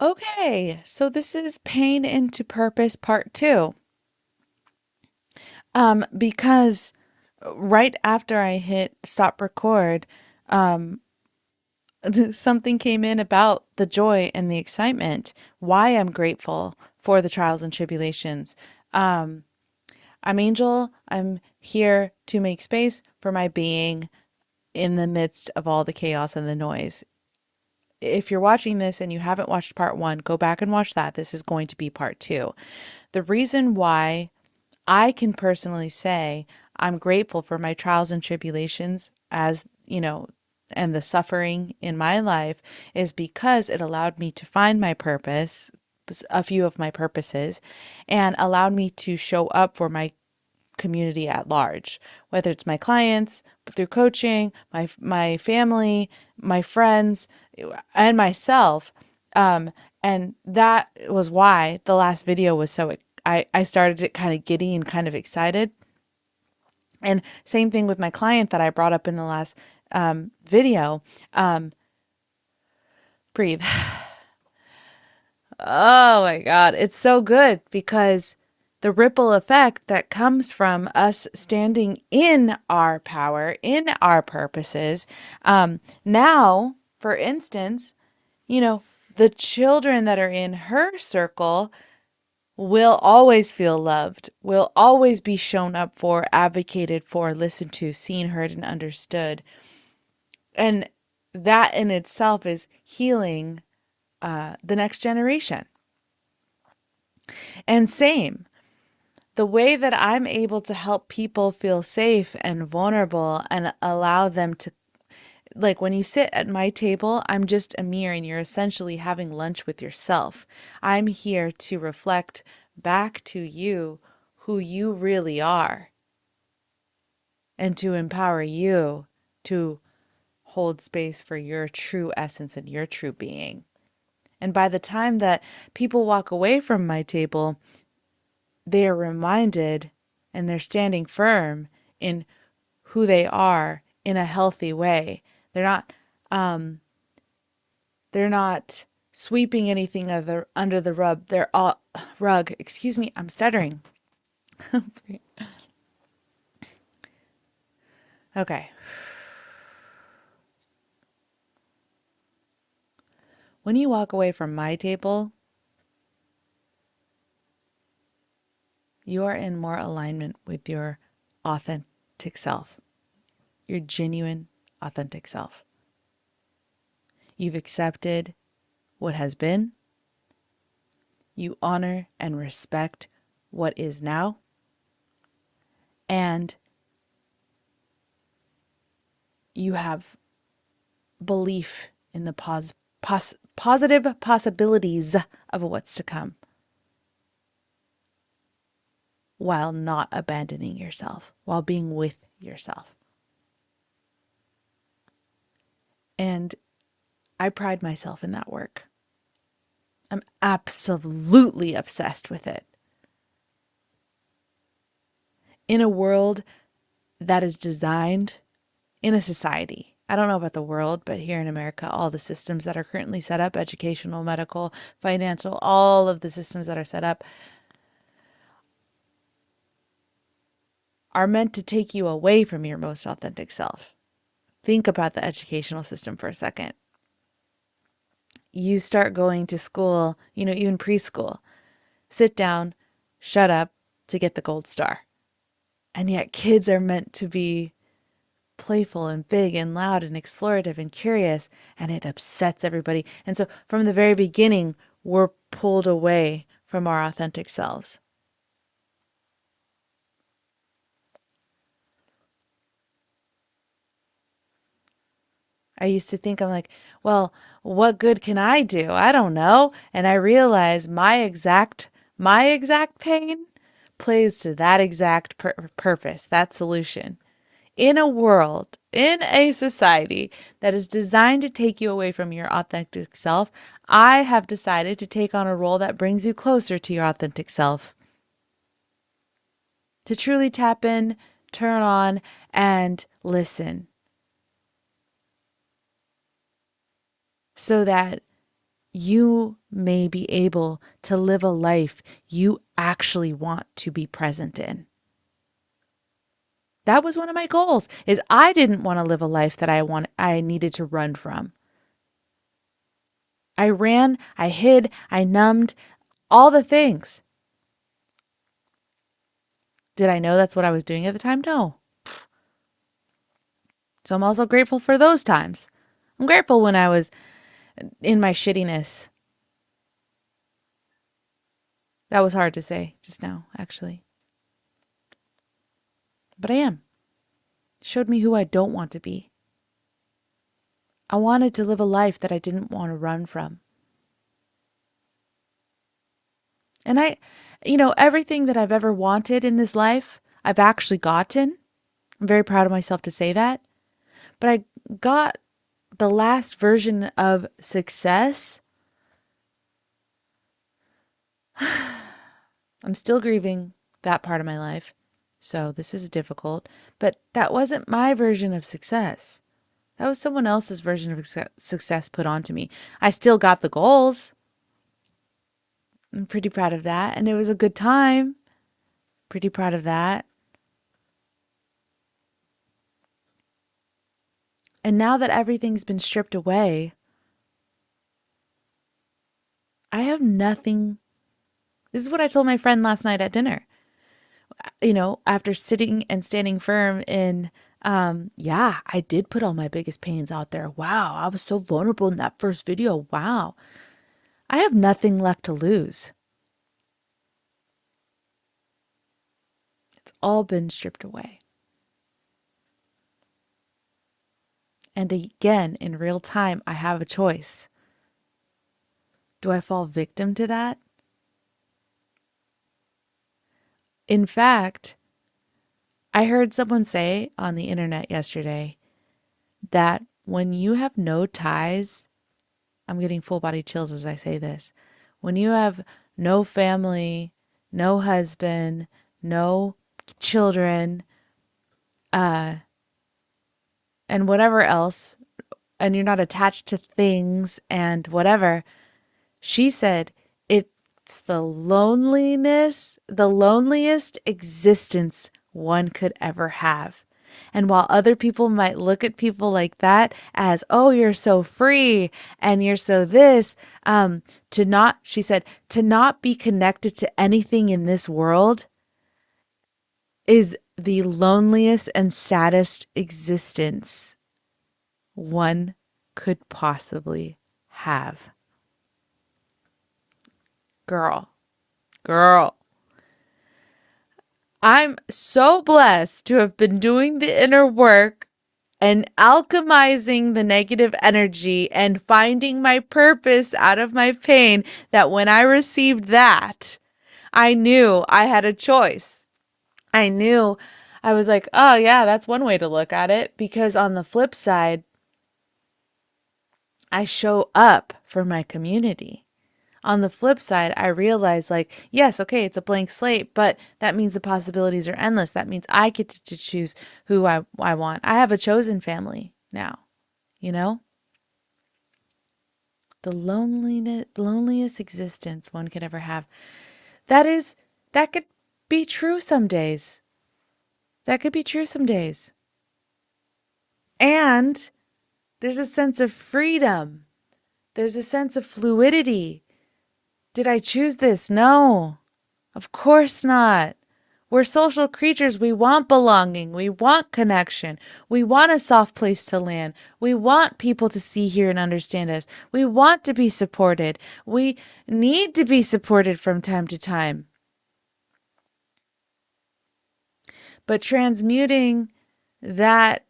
Okay, so this is Pain into Purpose Part 2. Because right after I hit stop record, um, something came in about the joy and the excitement, why I'm grateful for the trials and tribulations. Um, I'm Angel. I'm here to make space for my being in the midst of all the chaos and the noise. If you're watching this and you haven't watched part one, go back and watch that. This is going to be part two. The reason why I can personally say I'm grateful for my trials and tribulations and the suffering in my life is because it allowed me to find my purpose, a few of my purposes, and allowed me to show up for my community at large, whether it's my clients through coaching, my family, my friends, and myself. Um, and that was why the last video was so. I started it kind of giddy and kind of excited. And same thing with my client that I brought up in the last video. Um, Breathe. Oh my God. It's so good because the ripple effect that comes from us standing in our power, in our purposes. Now, for instance, you know, the children that are in her circle will always feel loved, will always be shown up for, advocated for, listened to, seen, heard, and understood. And that in itself is healing the next generation. And same, the way that I'm able to help people feel safe and vulnerable and allow them to, like when you sit at my table, I'm just a mirror and you're essentially having lunch with yourself. I'm here to reflect back to you who you really are and to empower you to hold space for your true essence and your true being. And by the time that people walk away from my table, they are reminded and they're standing firm in who they are in a healthy way. They're not um they're not sweeping anything under the rug. They're all rug. Excuse me, I'm stuttering. Okay. When you walk away from my table, you are in more alignment with your authentic self, your genuine, authentic self. You've accepted what has been. You honor and respect what is now. And you have belief in the positive possibilities of what's to come while not abandoning yourself, while being with yourself. And I pride myself in that work. I'm absolutely obsessed with it. In a world that is designed in a society. I don't know about the world, but here in America, all the systems that are currently set up, educational, medical, financial, all of the systems that are set up are meant to take you away from your most authentic self. Think about the educational system for a second. You start going to school, even preschool, sit down, shut up to get the gold star. And yet kids are meant to be playful and big and loud and explorative and curious, and it upsets everybody. And so from the very beginning, we're pulled away from our authentic selves. I used to think, I'm like, well, what good can I do? I don't know. And I realize my exact pain plays to that exact purpose, that solution. In a world, in a society that is designed to take you away from your authentic self, I have decided to take on a role that brings you closer to your authentic self. To truly tap in, turn on, and listen so that you may be able to live a life you actually want to be present in. That was one of my goals, is I didn't want to live a life that I needed to run from. I ran, I hid, I numbed, all the things. Did I know that's what I was doing at the time? No. So I'm also grateful for those times. I'm grateful when I was in my shittiness. That was hard to say just now, actually. But I am. It showed me who I don't want to be. I wanted to live a life that I didn't want to run from. And everything that I've ever wanted in this life, I've actually gotten. I'm very proud of myself to say that. But I got the last version of success. I'm still grieving that part of my life. So this is difficult. But that wasn't my version of success. That was someone else's version of success put onto me. I still got the goals. I'm pretty proud of that. And it was a good time. Pretty proud of that. And now that everything's been stripped away, I have nothing. This is what I told my friend last night at dinner. After sitting and standing firm in, yeah, I did put all my biggest pains out there. Wow, I was so vulnerable in that first video. Wow. I have nothing left to lose. It's all been stripped away. And again, in real time, I have a choice. Do I fall victim to that? In fact, I heard someone say on the internet yesterday that when you have no ties, I'm getting full body chills as I say this. When you have no family, no husband, no children, and whatever else, and you're not attached to things and whatever, she said it's the loneliest existence one could ever have. And while other people might look at people like that as, oh, you're so free and you're so this, she said, to not be connected to anything in this world is the loneliest and saddest existence one could possibly have. Girl, girl. I'm so blessed to have been doing the inner work and alchemizing the negative energy and finding my purpose out of my pain that when I received that, I knew I had a choice. I knew I was like, oh, yeah, that's one way to look at it. Because on the flip side, I show up for my community. On the flip side, I realize yes, okay, it's a blank slate, but that means the possibilities are endless. That means I get to choose who I want. I have a chosen family now, you know? The loneliest existence one could ever have. That could be true some days. That could be true some days. And there's a sense of freedom. There's a sense of fluidity. Did I choose this? No, of course not. We're social creatures. We want belonging. We want connection. We want a soft place to land. We want people to see, hear, and understand us. We want to be supported. We need to be supported from time to time. But transmuting that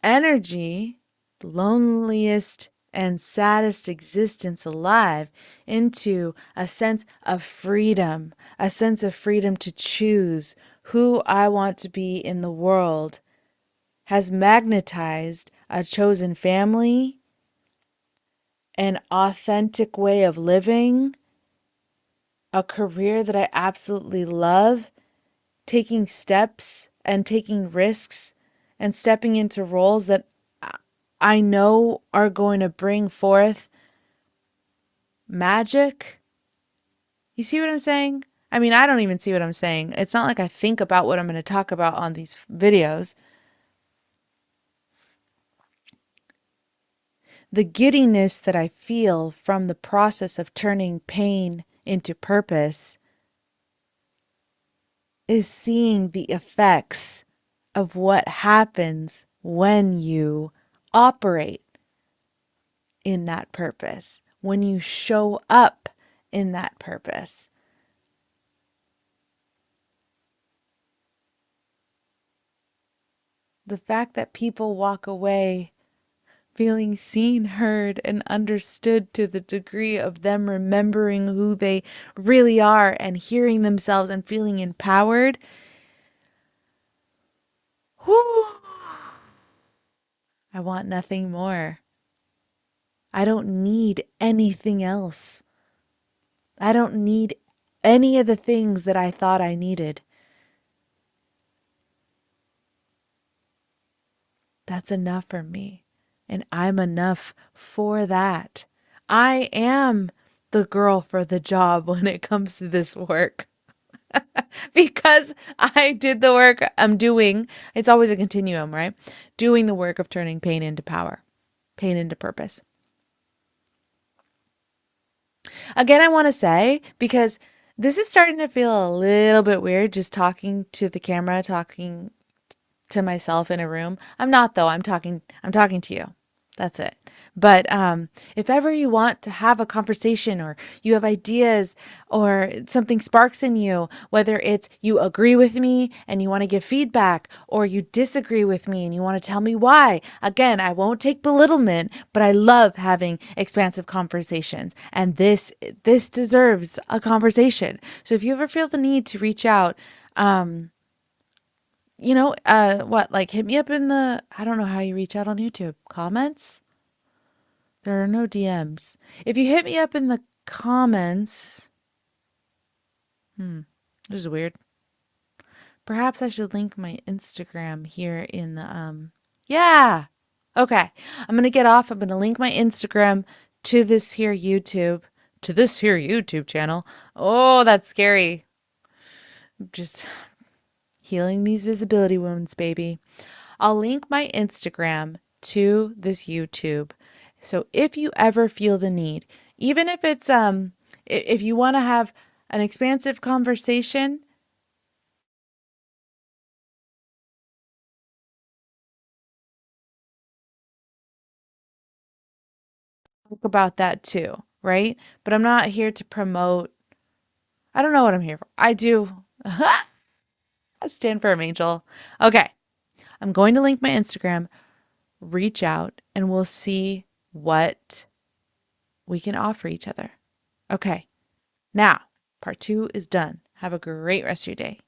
energy, the loneliest and saddest existence alive, into a sense of freedom, a sense of freedom to choose who I want to be in the world, has magnetized a chosen family, an authentic way of living, a career that I absolutely love, taking steps and taking risks and stepping into roles that I know are going to bring forth magic. You see what I'm saying? I mean, I don't even see what I'm saying. It's not like I think about what I'm going to talk about on these videos. The giddiness that I feel from the process of turning pain into purpose is seeing the effects of what happens when you operate in that purpose, when you show up in that purpose. The fact that people walk away feeling seen, heard, and understood to the degree of them remembering who they really are and hearing themselves and feeling empowered. Whew, I want nothing more. I don't need anything else. I don't need any of the things that I thought I needed. That's enough for me. And I'm enough for that. I am the girl for the job when it comes to this work. Because I did the work I'm doing. It's always a continuum, right? Doing the work of turning pain into power, pain into purpose. Again, I want to say, because this is starting to feel a little bit weird just talking to the camera, talking to myself in a room. I'm not though. I'm talking to you. That's it. But if ever you want to have a conversation or you have ideas or something sparks in you, whether it's you agree with me and you want to give feedback or you disagree with me and you want to tell me why, again, I won't take belittlement, but I love having expansive conversations. And this deserves a conversation. So if you ever feel the need to reach out, like hit me up in the, I don't know how you reach out on YouTube. Comments? There are no DMs. If you hit me up in the comments, this is weird. Perhaps I should link my Instagram here in the, yeah. Okay. I'm going to get off. I'm going to link my Instagram to this here YouTube channel. Oh, that's scary. Just healing these visibility wounds, baby. I'll link my Instagram to this YouTube. So if you ever feel the need, even if it's if you want to have an expansive conversation, talk about that too, right? But I'm not here to promote. I don't know what I'm here for. I do. I stand firm, Angel. Okay. I'm going to link my Instagram, reach out, and we'll see what we can offer each other. Okay. Now, part 2 is done. Have a great rest of your day.